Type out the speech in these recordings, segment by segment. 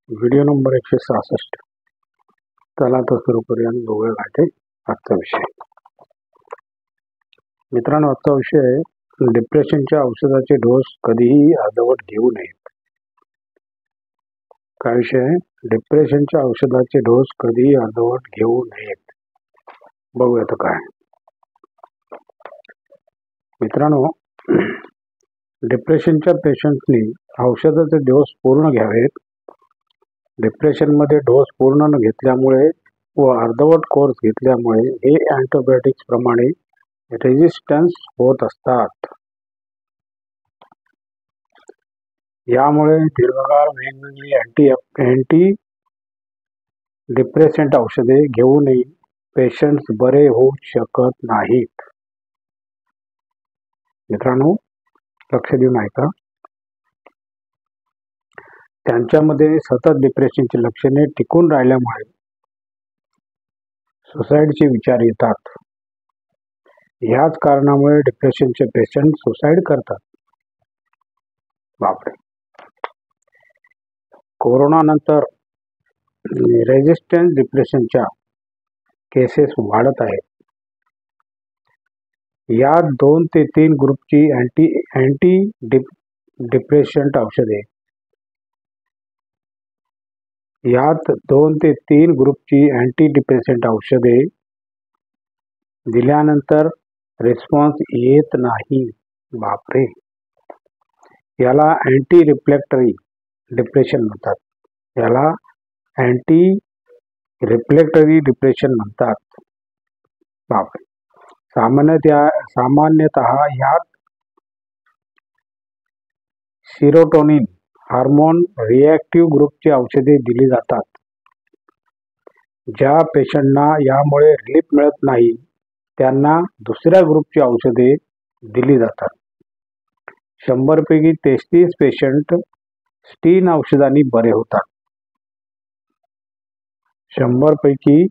Video number 166. चला तर सुरू करूया. बघूया काय ते आजचा विषय. मित्रांनो, आजचा विषय आहे डिप्रेशनच्या औषधाचे डोस कधीही अर्धवट घेऊ नयेत. काय विषय आहे? डिप्रेशनच्या औषधाचे डोस कधीही अर्धवट घेऊ नयेत. बघूया तर काय. मित्रांनो, डिप्रेशनच्या पेशंटनी औषधाचे डोस पूर्ण घ्यावेत. डिप्रेशनमध्ये डोस पूर्ण न घेतल्यामुळे व अर्धवट कोर्स घेतल्यामुळे हे अँटीबायोटिक्स प्रमाणे रेजिस्टन्स होत असतात. यामुळे दीर्घकाळ वेगवेगळी अँटी डिप्रेसंट औषधे घेऊनही पेशंट्स बरे होऊ शकत नाहीत. मित्रांनो, लक्ष देऊन ऐका. त्यांच्यामध्ये सतत डिप्रेशनची लक्षणे टिकून राहिल्यामुळे सुसाईडचे विचार येतात. ह्याच कारणामुळे डिप्रेशनचे पेशंट सुसाईड करतात. बापरे. कोरोनानंतर रेजिस्टन्स डिप्रेशनच्या केसेस वाढत आहेत. यात 2 ते 3 ग्रुपची अँटी डिप्रेशंट औषधे दिल्यानंतर रिस्पॉन्स येत नाही. बापरे. याला अँटी रिफ्लेक्टरी डिप्रेशन म्हणतात. बापरे. सामान्यतः यात सेरोटोनिन हार्मोन रिॲक्टिव्ह ग्रुपची औषधे दिली जातात. ज्या पेशंटना यामुळे रिलीफ मिळत नाही त्यांना दुसऱ्या ग्रुपची औषधे दिली जातात. 100 पैकी 33 पेशंट स्टीन औषधांनी बरे होतात. 100 पैकी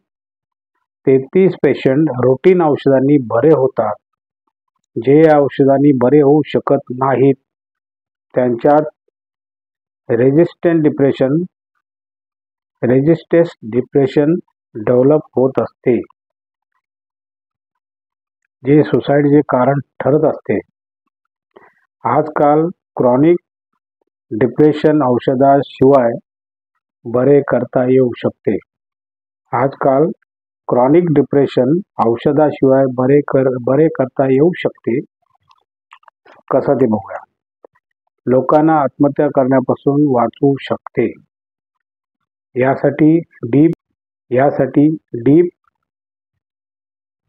33 पेशंट रोटीन औषधांनी बरे होतात. जे औषधांनी बरे होऊ शकत नाहीत त्यांच्यात रेजिस्टेंट डिप्रेशन डेव्हलप होत असते, जे सुसाईडचे कारण ठरत असते. आजकाल क्रॉनिक डिप्रेशन औषधाशिवाय बरे करता येऊ शकते. कसं ते बघूया. लोकांना आत्महत्या करण्यापासून वाचवू शकते. यासाठी डीप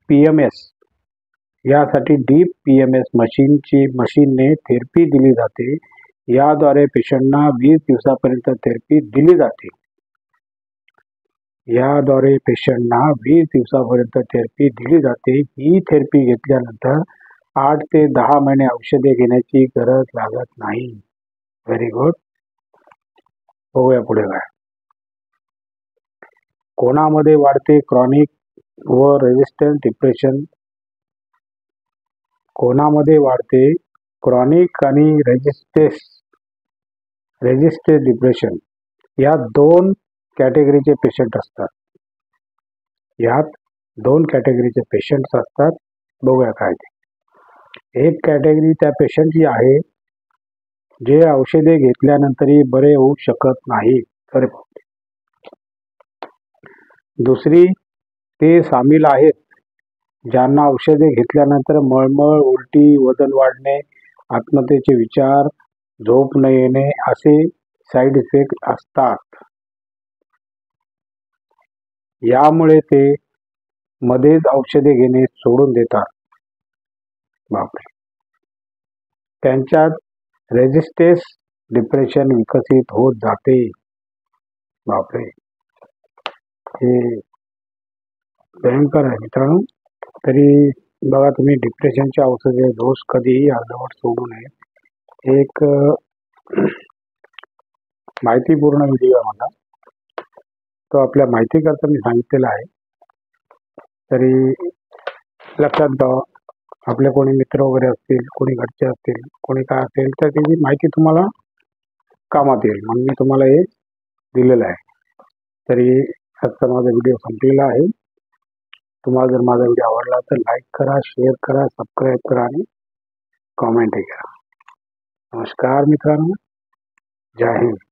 पीएमएस मशीनने थेरपी दिली जाते. याद्वारे पेशंटना 20 दिवसापर्यंत थेरपी दिली जाते. ही थेरपी घेतल्यानंतर 8 ते 10 महिने औषधे घेण्याची गरज लागत नाही. Very good. बघूया पुढे काय. कोणामध्ये वाढते क्रॉनिक व रेजिस्टन्स डिप्रेशन? कोणामध्ये वाढते क्रॉनिक आणि रेजिस्टेंस डिप्रेशन? यात 2 कॅटेगरीचे पेशंट असतात. बघूया काय ते. एक कॅटेगरी त्या पेशंटची आहे जे औषधे घेतल्यानंतरही बरे होऊ शकत नाही. दुसरी ते सामील आहेत ज्यांना औषधे घेतल्यानंतर मळमळ, उलटी, वजन वाढणे, आत्महत्येचे विचार, झोप न येणे असे साईड इफेक्ट असतात. यामुळे ते मध्येच औषधे घेणे सोडून देतात. बापरे. त्यांच्यात रेजिस्टेंस डिप्रेशन विकसित होत जाते. बापरे. हे भयंकर आहे मित्रांनो. तरी बघा, तुम्ही डिप्रेशनच्या औषधे डोस कधीही अर्धवट सोडू नये. एक माहितीपूर्ण व्हिडिओ आहे माझा, तो आपल्या माहितीकरता मी सांगितलेला आहे. तरी लक्षात घ्या. आपले कोणी मित्र वगैरे असतील, कोणी घरचे असतील, कोणी काय असेल तर त्याची माहिती तुम्हाला कामात येईल म्हणून मी तुम्हाला हे दिलेला आहे. तरी आजचा माझा व्हिडिओ संपलेला आहे. तुम्हाला जर माझा व्हिडिओ आवडला तर लाईक करा, शेअर करा, सबस्क्राईब करा आणि कॉमेंटही करा. नमस्कार मित्रांनो, जय हिंद.